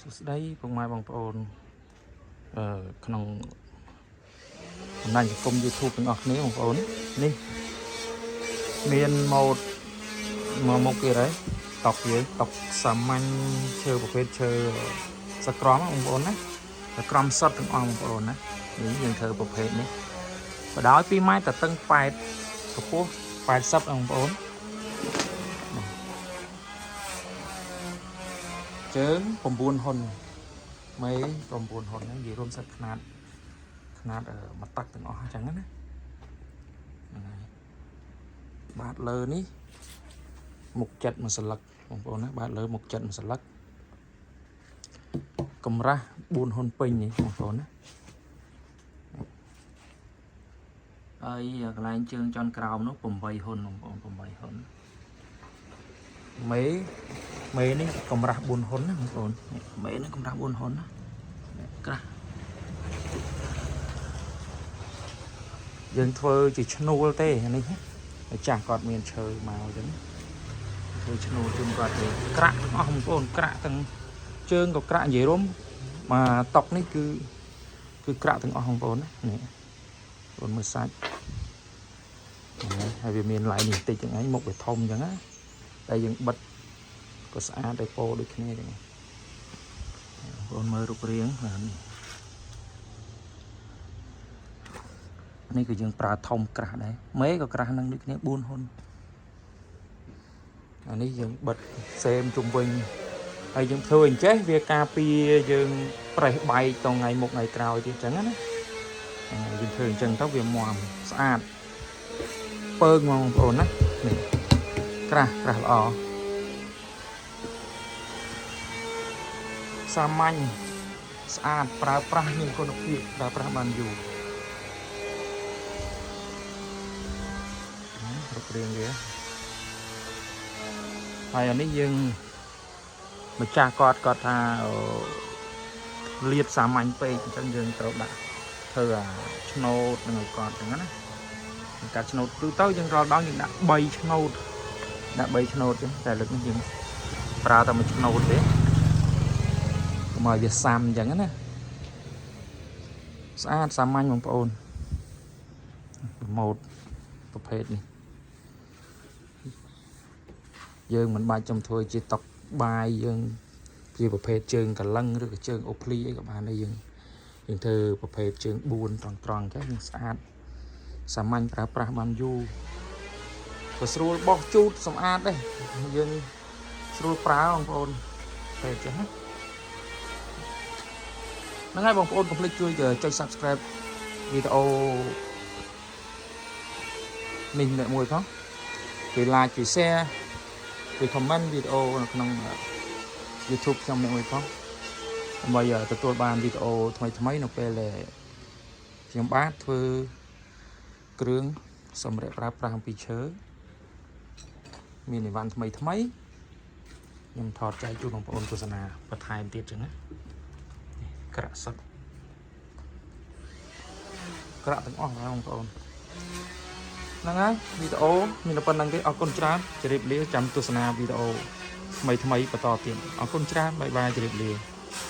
សួស្តីពុកម៉ែបងប្អូនក្នុងបណ្ដាញសង្គម YouTube ទាំងអស់គ្នាបងប្អូននេះមានម៉ូដមកមុខទៀតហើយតុកយើងតុកសាមញ្ញឈើប្រភេទឈើសក្រមបងប្អូនណាសក្រមសុតទាំងអស់បងប្អូនណានេះយើងធ្វើប្រភេទនេះបដោយ2ម៉ែត្រតឹង8កម្ពស់80បងប្អូនជើង9ហ៊ុនមេ9ហ៊ុនហ្នឹងនិយាយរួមសិតຂະຫນាតមកតាក់ទាំងអស់អញ្ចឹងណាហ្នឹងហើយបាតលើនេះមុខចិត្តមួយស្លឹកបងប្អូនណាបាតលើមុខចិត្តមួយស្លឹកកម្រាស់4ហ៊ុនពេញនេះបងប្អូនណាហើយកន្លែងជើងចន់ក្រោមនោះ8ហ៊ុនបងប្អូន8ហ៊ុនមេនេះកម្រាស់4ហ៊ុនណាបងប្អូនមេនេះកម្រាស់4ហ៊ុនណាក្រាស់យើងធ្វើជាឈ្នួលទេនេះចាស់គាត់មានឈើមកអញ្ចឹងធ្វើឈ្នួលជូនគាត់ទេក្រាក់ទាំងអស់បងប្អូនក្រាក់ទាំងជើងក៏ក្រាក់និយាយរួមមកតុកនេះគឺក្រាក់ទាំងអស់បងប្អូនណានេះបងប្អូនមើលសាច់ហើយវាមានឡៃនេះតិចហ្នឹងឯងមុខវាធំអញ្ចឹងណាតែយើងបិទក៏ស្អាតដែរពោដូចគ្នាចឹងបងប្អូនមើលរូបរាងនេះគឺយើងប្រើធំក្រាស់ដែរមេក៏ក្រាស់នឹងដូចគ្នា4ហ៊ុនអានេះយើងបិទសេមជុំវិញហើយយើងធ្វើអញ្ចេះវាការពារយើងប្រេះបែកតថ្ងៃមុខថ្ងៃក្រោយទៀតអញ្ចឹងណាយើងធ្វើអញ្ចឹងទៅវាមាំស្អាតពើងបងប្អូនណានេះក្រាស់ល្អសាមញ្ញស្អាតប្រើប្រាស់មានគុណភាពប្រើប្រាស់បានយូររូបរាងវាហើយអានេះយើងម្ចាស់គាត់ថាលាបសាមញ្ញពេកអញ្ចឹងយើងត្រូវដាក់ធ្វើអាឆ្នោតនឹងឲ្យគាត់អញ្ចឹងណាកាត់ឆ្នោតទូទៅយើងរាល់ដងយើងដាក់3ឆ្នោតចឹងតែលើកនេះយើងប្រើតែមួយឆ្នោតទេកុំឲ្យវាសាំអញ្ចឹងណាស្អាតសាមញ្ញបងប្អូនម៉ូដប្រភេទនេះយើងមិនបាច់ចំធ្វើជាតុកបាយយើងជាប្រភេទជើងកលឹងឬក៏ជើងអូភ្លីអីក៏បានដែរយើងធ្វើប្រភេទជើង4ត្រង់ចឹងស្អាតសាមញ្ញប្រើប្រាស់បានយូរក៏ស្រួលបោះជូតសម្អាតដែរយើងស្រួលប្រើបងប្អូនតែចឹងណាហ្នឹងហើយបងប្អូនកុំភ្លេចជួយចុច Subscribe វីដេអូនេះម្នាក់មួយផងជួយ Like ជួយ Share ជួយ Comment វីដេអូនៅក្នុង YouTube ខ្ញុំម្នាក់មួយផងដើម្បីទទួលបានវីដេអូថ្មីនៅពេលដែលខ្ញុំបាទធ្វើគ្រឿងសម្រាប់ប្រើប្រាស់អំពីឈើមានអីវ៉ាន់ថ្មីខ្ញុំថតចែកជូនបងប្អូនទស្សនាបន្ថែមទៀតចឹងណាក្រាក់សុទ្ធក្រាក់ទាំងអស់បងប្អូនហ្នឹងហើយវីដេអូមានតែប៉ុណ្្នឹងទេអរគុណច្រើនជម្រាបលាចាំទស្សនាវីដេអូថ្មីបន្តទៀតអរគុណច្រើនបាយជម្រាបលា